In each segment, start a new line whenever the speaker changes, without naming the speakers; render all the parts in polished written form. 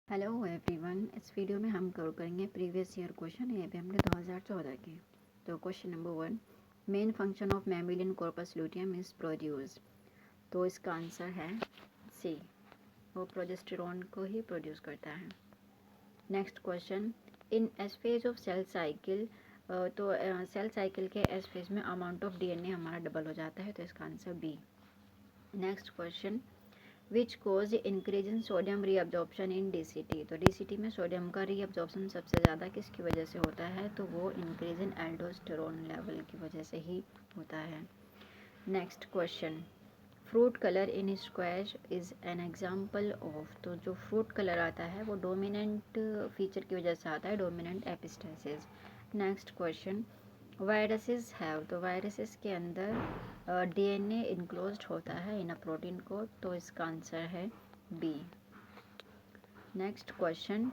Hello everyone. इस video में हम कवर करेंगे प्रीवियस ईयर क्वेश्चन। ये भी हमने 2014 के। तो question number 1, main function of mammalian corpus luteum is produce. तो इसका आंसर है सी, वो प्रोजेस्टेरॉन को ही प्रोड्यूस करता है। Next question, in S phase of cell cycle, तो सेल साइकिल के एस फेज में अमाउंट ऑफ डीएनए हमारा डबल हो जाता है, तो इसका answer B. Next question, which cause increase in sodium reabsorption in DCT. तो डीसीटी में सोडियम का रीअब्जॉर्प्शन सबसे ज़्यादा किसकी वजह से होता है, तो वो इंक्रीज इन एल्डोस्टेरोन लेवल की वजह से ही होता है। Next question, fruit colour in squash is an example of. तो जो फ्रूट कलर आता है वो डोमिनेंट फीचर की वजह से आता है, dominant epistasis. Next question, viruses have. तो वायरसेस के अंदर डीएनए इनक्लोज्ड होता है इन अ प्रोटीन कोड, तो इसका आंसर है B. Next question,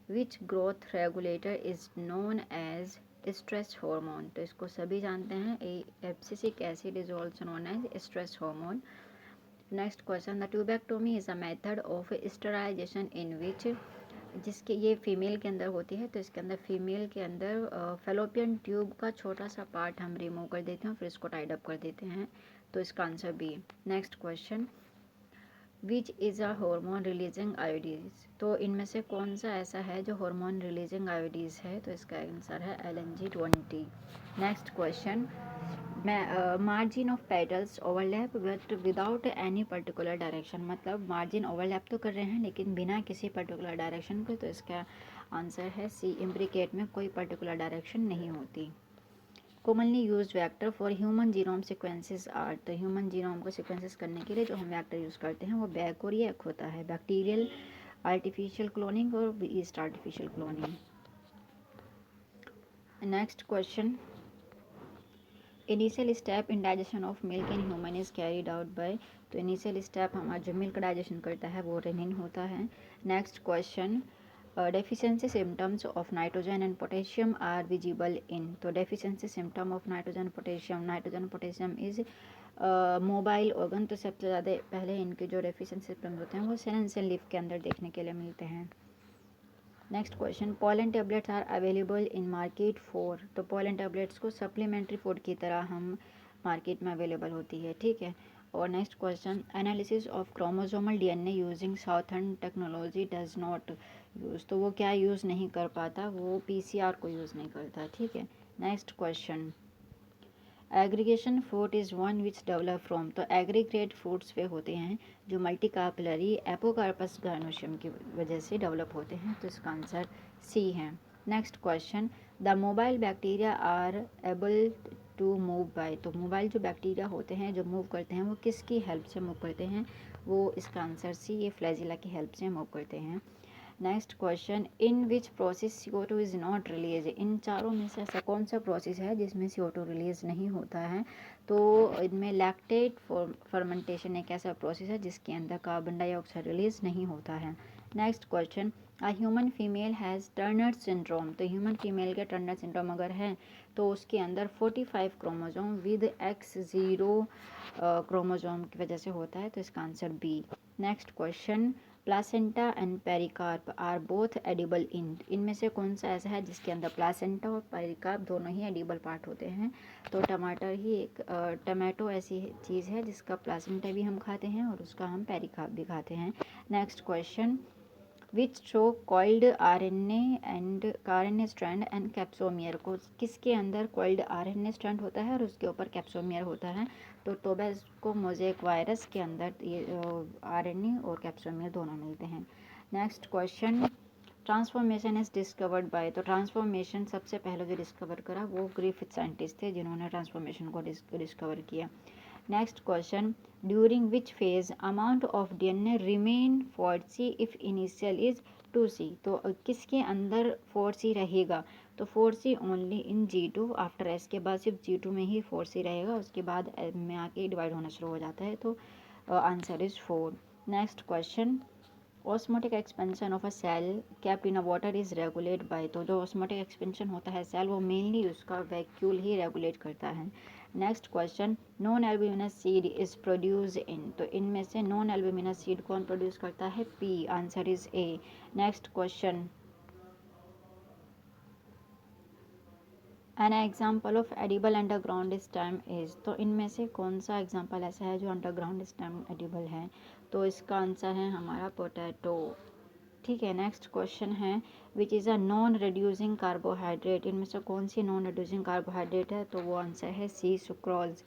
which growth regulator is known as stress hormone. तो इसको सभी जानते हैं, abscisic acid is also known as stress hormone. Next question, the tubectomy is a method of sterilization in which. जिसके ये female के अंदर होती है, तो इसके अंदर फीमेल के अंदर फेलोपियन ट्यूब का छोटा सा पार्ट हम रिमूव कर देते हैं, फिर इसको टाइड अप कर देते हैं, तो इसका answer B. Next question, which is a hormone releasing iodides. तो इनमें से कौन सा ऐसा है जो हार्मोन रिलीजिंग आयोडीज है, तो इसका आंसर है LNG20। Next question, margin of petals overlap but without any particular direction. मतलब मार्जिन ओवरलैप तो कर रहे हैं लेकिन बिना किसी पर्टिकुलर डायरेक्शन के, तो इसका आंसर है सी, इम्ब्रिकेट में कोई पर्टिकुलर डायरेक्शन नहीं होती। Commonly used vector for human genome sequences are. तो ह्यूमन जीनोम को सीक्वेंसेस करने के लिए जो हम वेक्टर यूज़ करते हैं वो बैक और एक होता है, बैक्टीरियल आर्टिफिशियल क्लोनिंग और yeast artificial cloning. Next question, initial step in digestion of milk in human is carried out by. तो इनिशियल स्टेप हमारा जो मिल्क डाइजेशन करता है वो रेनिन होता है। Next question, deficiency symptoms of nitrogen and potassium are visible in. तो deficiency symptom of nitrogen potassium is mobile organ. तो सबसे ज़्यादा पहले इनके जो डेफिशिएंसी सिम्टम्स होते हैं वो सेलेनियल लीफ के अंदर देखने के लिए मिलते हैं। Next question, pollen tablets are available in market for. तो पोलन टेबलेट्स को सप्लीमेंट्री फूड की तरह हम मार्केट में अवेलेबल होती है, ठीक है। और next question, analysis of chromosomal DNA using southern technology does not use. तो वो क्या यूज़ नहीं कर पाता, वो पीसीआर को यूज़ नहीं करता, ठीक है। Next question, aggregation fruit is one which develop from. तो एग्रीगेट फ्रूट्स वे होते हैं जो मल्टीकार्पलरी एपोकार्पस गार्नोशियम की वजह से डेवलप होते हैं, तो इसका आंसर सी है। Next question, the mobile bacteria are able to move by. तो मोबाइल जो बैक्टीरिया होते हैं जो मूव करते हैं वो किसकी हेल्प से मूव करते हैं, वो इसका आंसर सी, ये फ्लैजिला की हेल्प से मूव करते हैं। Next question, in which process CO2 is not release. इन चारों में से ऐसा कौन सा प्रोसेस है जिसमें CO2 रिलीज नहीं होता है, तो इनमें लैक्टेट फर्मेंटेशन एक ऐसा प्रोसेस है जिसके अंदर कार्बन डाइऑक्साइड रिलीज नहीं होता है। Next question, a human female has Turner syndrome. तो ह्यूमन फीमेल के टर्नर सिंड्रोम अगर है तो उसके अंदर 45 क्रोमोजोम विद X0 क्रोमोजोम की वजह से होता है, तो इसका answer B. Next question, placenta and pericarp are both edible in. इनमें से कौन सा ऐसा है जिसके अंदर प्लासेंटा और पेरिकार्प दोनों ही एडिबल पार्ट होते हैं, तो टमाटर ही एक टमाटो ऐसी चीज़ है जिसका प्लासेंटा भी हम खाते हैं और उसका हम पेरिकार्प भी खाते हैं। Next question, which show coiled RNA and RNA strand and capsomere. को किसके अंदर कॉइल्ड RNA स्ट्रैंड होता है और उसके ऊपर कैप्सोमियर होता है, तो टोबैको मोज़ेक वायरस के अंदर ये RNA और कैप्सोमियर दोनों मिलते हैं। Next question, transformation is discovered by. तो ट्रांसफॉर्मेशन सबसे पहले जो डिस्कवर करा वो ग्रिफिथ साइंटिस्ट थे जिन्होंने ट्रांसफॉर्मेशन को डिस्कवर किया। Next question, during which phase amount of DNA remain 4C if initial is 2C। तो किसके अंदर 4C रहेगा, तो 4C only in G2। After S के बाद सिर्फ G2 में ही 4C रहेगा, उसके बाद M में आके डिवाइड होना शुरू हो जाता है, तो answer is 4। Next question, osmotic expansion of a cell kept in a water is regulate by. तो जो ऑस्मोटिक एक्सपेंशन होता है सेल वो मेनली उसका वैक्यूल ही रेगुलेट करता है। Next question, non albuminous seed is produce in, तो इनमें से नॉन एल्ब्यूमिनस सीड कौन प्रोड्यूस करता है? P, answer is a. Next question, an example of edible underground stem is, तो इनमें से कौन सा एग्जाम्पल ऐसा है जो अंडरग्राउंड स्टेम एडिबल है? तो इसका आंसर है हमारा पोटैटो। ठीक है, नेक्स्ट क्वेश्चन है, विच is a non reducing carbohydrate, इनमें से कौन सी नॉन रिड्यूसिंग कार्बोहाइड्रेट है? तो वो आंसर है सी, सुक्रोज।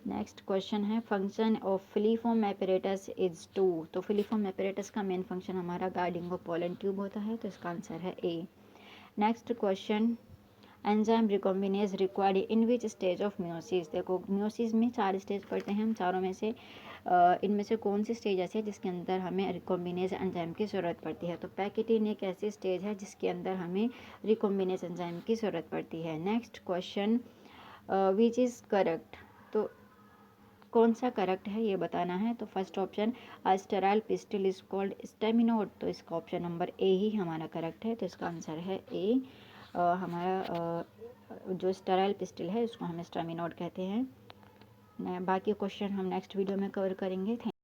नेक्स्ट क्वेश्चन है, function of filiform apparatus is to, तो फिलीफॉर्म एपरेटस का मेन फंक्शन हमारा गार्डिंग ऑफ पोलन ट्यूब होता है, तो इसका आंसर है A. Next question, enzyme recombinase required in which stage of meiosis, देखो मियोसिस में 4 स्टेज पढ़ते हैं हम, चारों में से इनमें से कौन सी स्टेज ऐसी है जिसके अंदर हमें रिकॉम्बिनेज एंजाइम की ज़रूरत पड़ती है? तो पैकेटिन एक ऐसी स्टेज है जिसके अंदर हमें रिकॉम्बिनेज एंजाइम की ज़रूरत पड़ती है। Next question, which is correct, तो कौन सा करेक्ट है ये बताना है। तो first option, sterile pistil is called staminode, तो इसका ऑप्शन नंबर ए ही हमारा करेक्ट है, तो इसका आंसर है ए। हमारा जो स्टेराइल पिस्टल है उसको हम स्टेमिनोड कहते हैं। बाकी क्वेश्चन हम नेक्स्ट वीडियो में कवर करेंगे। थैंक